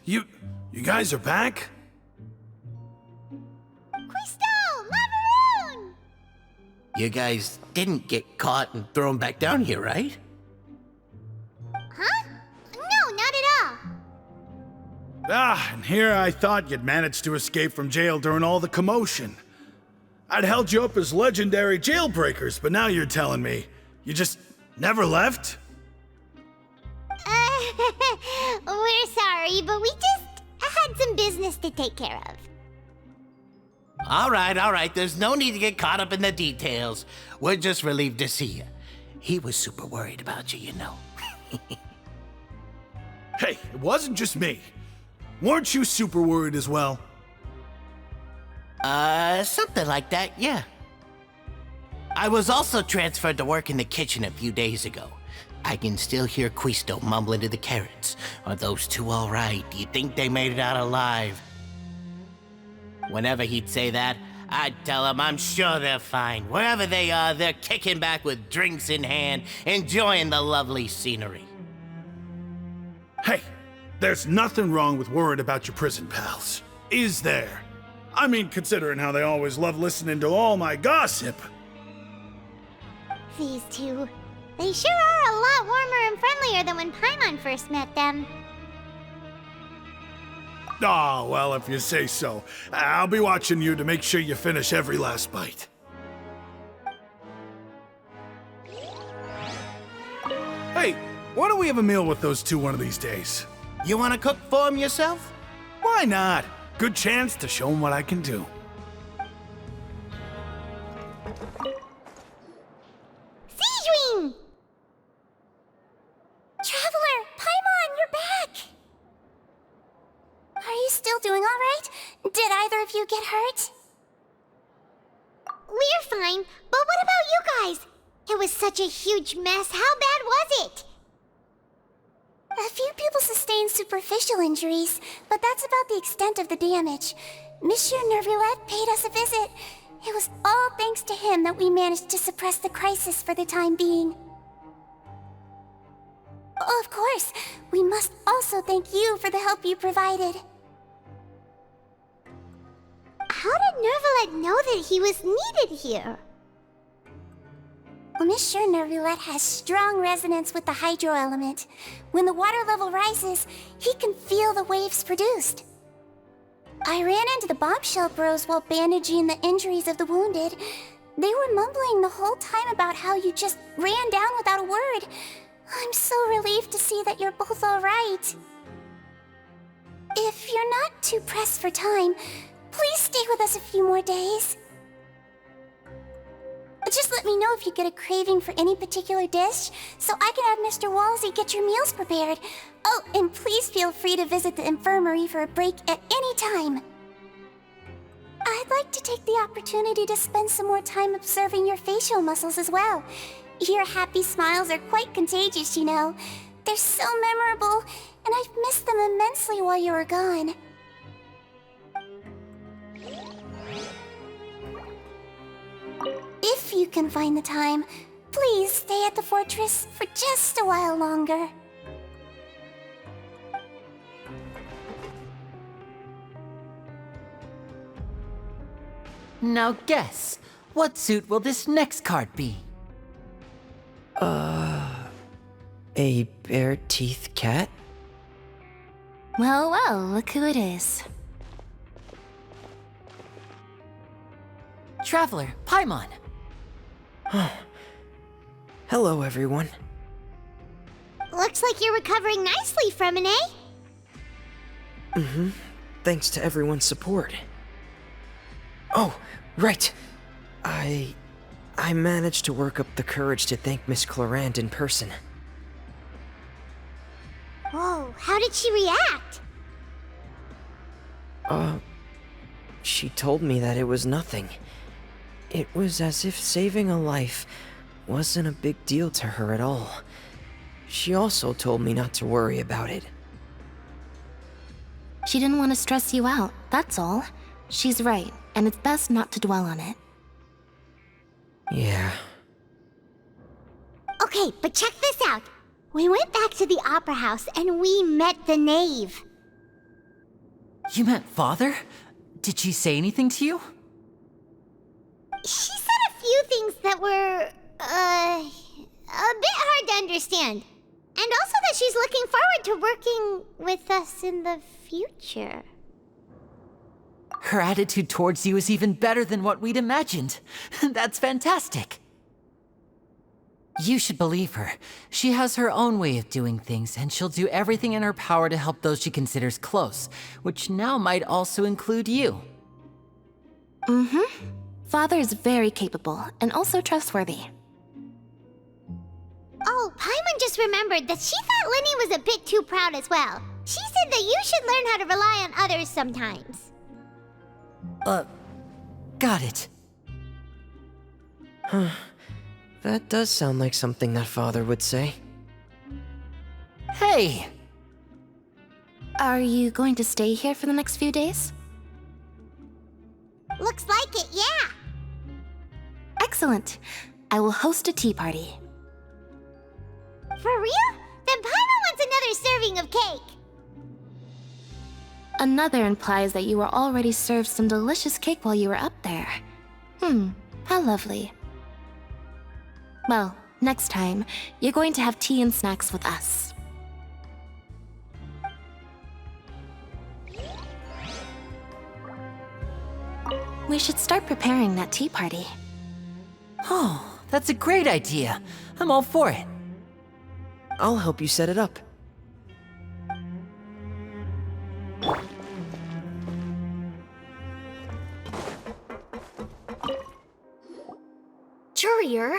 You guys are back? Crystal! Macaroon! You guys didn't get caught and thrown back down here, right? Huh? No, not at all. And here I thought you'd managed to escape from jail during all the commotion. I'd held you up as legendary jailbreakers, but now you're telling me you just never left? We're sorry, but we just had some business to take care of. All right. There's no need to get caught up in the details. We're just relieved to see you. He was super worried about you, you know. Hey, it wasn't just me. Weren't you super worried as well? Something like that, yeah. I was also transferred to work in the kitchen a few days ago. I can still hear Quisto mumbling to the carrots. Are those two all right? Do you think they made it out alive? Whenever he'd say that, I'd tell him I'm sure they're fine. Wherever they are, they're kicking back with drinks in hand, enjoying the lovely scenery. Hey, there's nothing wrong with worrying about your prison pals, is there? I mean, considering how they always love listening to all my gossip. These two, they sure are a lot warmer and friendlier than when Paimon first met them. Oh, well, if you say so. I'll be watching you to make sure you finish every last bite. Hey, why don't we have a meal with those two one of these days? You want to cook for him yourself? Why not? Good chance to show them what I can do. Seedwing! Traveler, Paimon, you're back! Are you still doing all right? Did either of you get hurt? We're fine, but what about you guys? It was such a huge mess. How bad was it? A few people sustained superficial injuries, but that's about the extent of the damage. Monsieur Nervulette paid us a visit. It was all thanks to him that we managed to suppress the crisis for the time being. Of course, we must also thank you for the help you provided. How did Nervulette know that he was needed here? Well, Monsieur Nervulette has strong resonance with the hydro element. When the water level rises, he can feel the waves produced. I ran into the bombshell bros while bandaging the injuries of the wounded. They were mumbling the whole time about how you just ran down without a word. I'm so relieved to see that you're both all right. If you're not too pressed for time, please stay with us a few more days. Just let me know if you get a craving for any particular dish, so I can have Mr. Walsey get your meals prepared. Oh, and please feel free to visit the infirmary for a break at any time. I'd like to take the opportunity to spend some more time observing your facial muscles as well. Your happy smiles are quite contagious, you know. They're so memorable, and I've missed them immensely while you were gone. If you can find the time, please stay at the fortress for just a while longer. Now guess, what suit will this next card be? A bare-teeth cat? Well, look who it is. Traveler, Paimon. Hello, everyone. Looks like you're recovering nicely from it, eh? Thanks to everyone's support. Oh, right. I managed to work up the courage to thank Miss Clarant in person. Whoa, how did she react? She told me that it was nothing. It was as if saving a life wasn't a big deal to her at all. She also told me not to worry about it. She didn't want to stress you out, that's all. She's right, and it's best not to dwell on it. Yeah. Okay, but check this out. We went back to the opera house and we met the knave. You meant father? Did she say anything to you? She said a few things that were, a bit hard to understand. And also that she's looking forward to working with us in the future. Her attitude towards you is even better than what we'd imagined. That's fantastic. You should believe her. She has her own way of doing things, and she'll do everything in her power to help those she considers close, which now might also include you. Father is very capable and also trustworthy. Oh, Paimon just remembered that she thought Lenny was a bit too proud as well. She said that you should learn how to rely on others sometimes. Got it. That does sound like something that father would say. Hey! Are you going to stay here for the next few days? Looks like it, yeah. Excellent. I will host a tea party. For real? Then Paimon wants another serving of cake. Another implies that you were already served some delicious cake while you were up there. How lovely. Well, next time, you're going to have tea and snacks with us. We should start preparing that tea party. Oh, that's a great idea. I'm all for it. I'll help you set it up. Courier,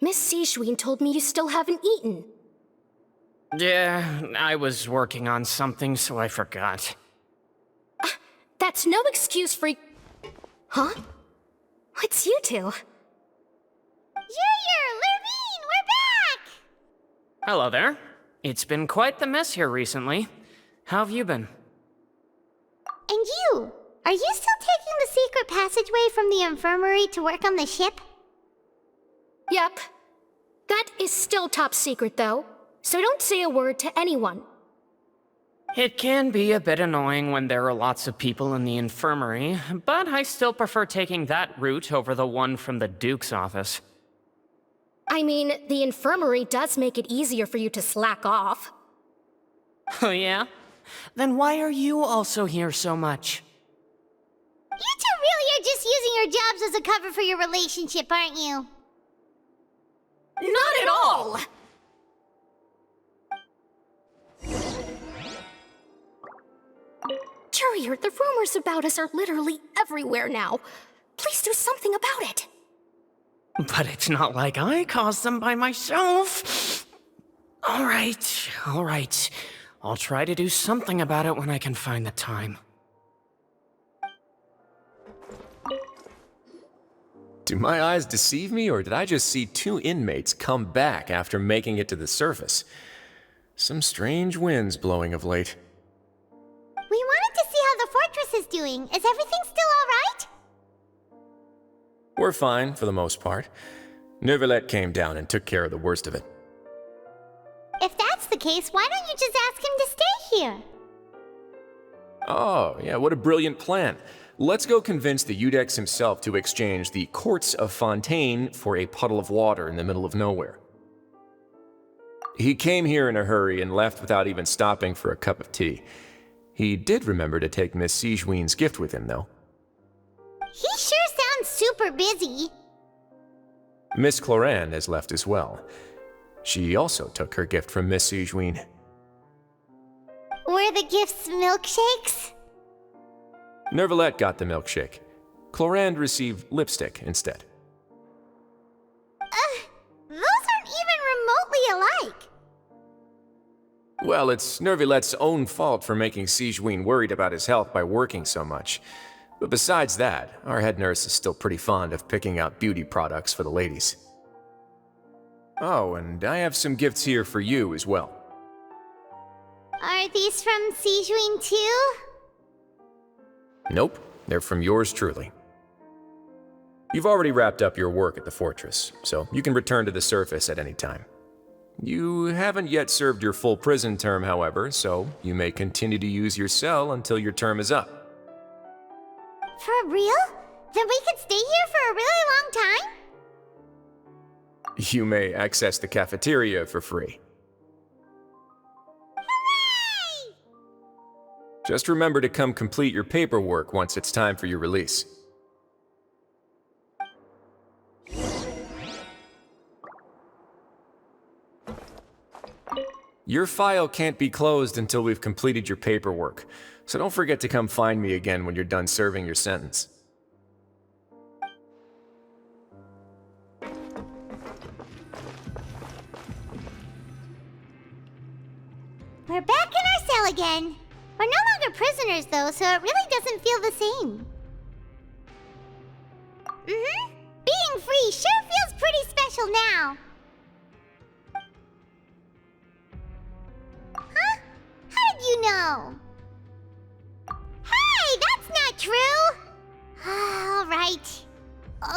Miss Sijwin told me you still haven't eaten. Yeah, I was working on something, so I forgot. That's no excuse for... Huh? It's you two. Courier, Lurvine, we're back! Hello there. It's been quite the mess here recently. How have you been? And you? Are you still taking the secret passageway from the infirmary to work on the ship? Yep. That is still top secret, though, so don't say a word to anyone. It can be a bit annoying when there are lots of people in the infirmary, but I still prefer taking that route over the one from the Duke's office. I mean, the infirmary does make it easier for you to slack off. Oh yeah? Then why are you also here so much? You two really are just using your jobs as a cover for your relationship, aren't you? Not at all! Courier, the rumors about us are literally everywhere now. Please do something about it. But it's not like I caused them by myself. All right. I'll try to do something about it when I can find the time. Do my eyes deceive me, or did I just see two inmates come back after making it to the surface? Some strange winds blowing of late. We wanted to see how the fortress is doing. Is everything still alright? We're fine, for the most part. Neuvillette came down and took care of the worst of it. If that's the case, why don't you just ask him to stay here? Oh, yeah, what a brilliant plan. Let's go convince the Eudex himself to exchange the Courts of Fontaine for a puddle of water in the middle of nowhere. He came here in a hurry and left without even stopping for a cup of tea. He did remember to take Miss Sijwin's gift with him, though. He sure sounds super busy. Miss Cloran has left as well. She also took her gift from Miss Sijwin. Were the gifts milkshakes? Neuvillette got the milkshake. Clorand received lipstick instead. Those aren't even remotely alike. Well, it's Neuvillette's own fault for making Sijwin worried about his health by working so much. But besides that, our head nurse is still pretty fond of picking out beauty products for the ladies. Oh, and I have some gifts here for you as well. Are these from Sijwin too? Nope, they're from yours truly. You've already wrapped up your work at the fortress, so you can return to the surface at any time. You haven't yet served your full prison term, however, so you may continue to use your cell until your term is up. For real? Then we could stay here for a really long time? You may access the cafeteria for free. Hooray! Just remember to come complete your paperwork once it's time for your release. Your file can't be closed until we've completed your paperwork, so don't forget to come find me again when you're done serving your sentence. We're back in our cell again. We're no longer prisoners, though, so it really doesn't feel the same. Being free sure feels pretty special now. Huh? How did you know? Hey, that's not true! All right.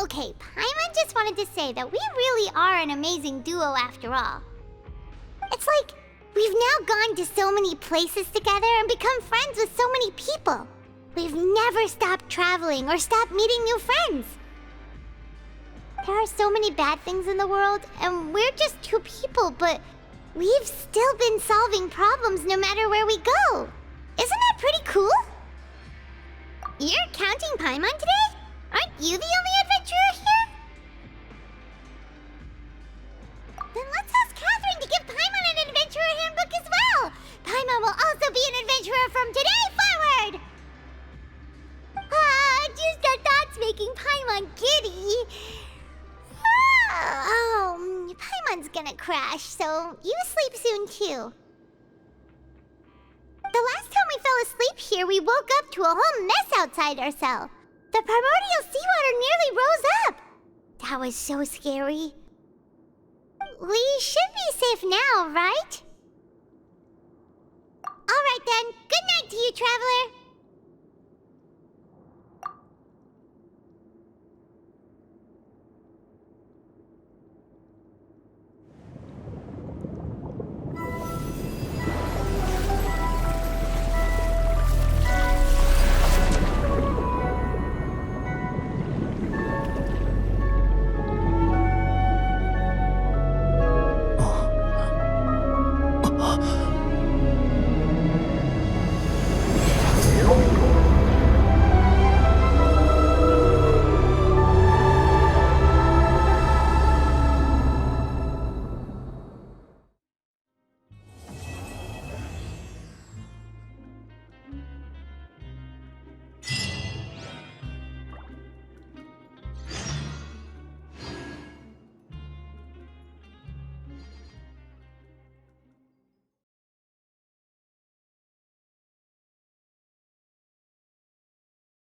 Okay, Paimon just wanted to say that we really are an amazing duo after all. It's like we've now gone to so many places together and become friends with so many people. We've never stopped traveling or stopped meeting new friends. There are so many bad things in the world, and we're just two people, but we've still been solving problems no matter where we go. Isn't that pretty cool? You're counting Paimon today? Aren't you the only adventurer here? Then let's ask Catherine to give Paimon an adventurer handbook as well. Paimon will also be an adventurer from today forward. Just the thoughts making Paimon giddy. Paimon's gonna crash, so you sleep soon too. The last time we fell asleep here, we woke up to a whole mess outside our cell. The primordial seawater nearly rose up. That was so scary. We should be safe now, right? All right then. Good night to you, traveler.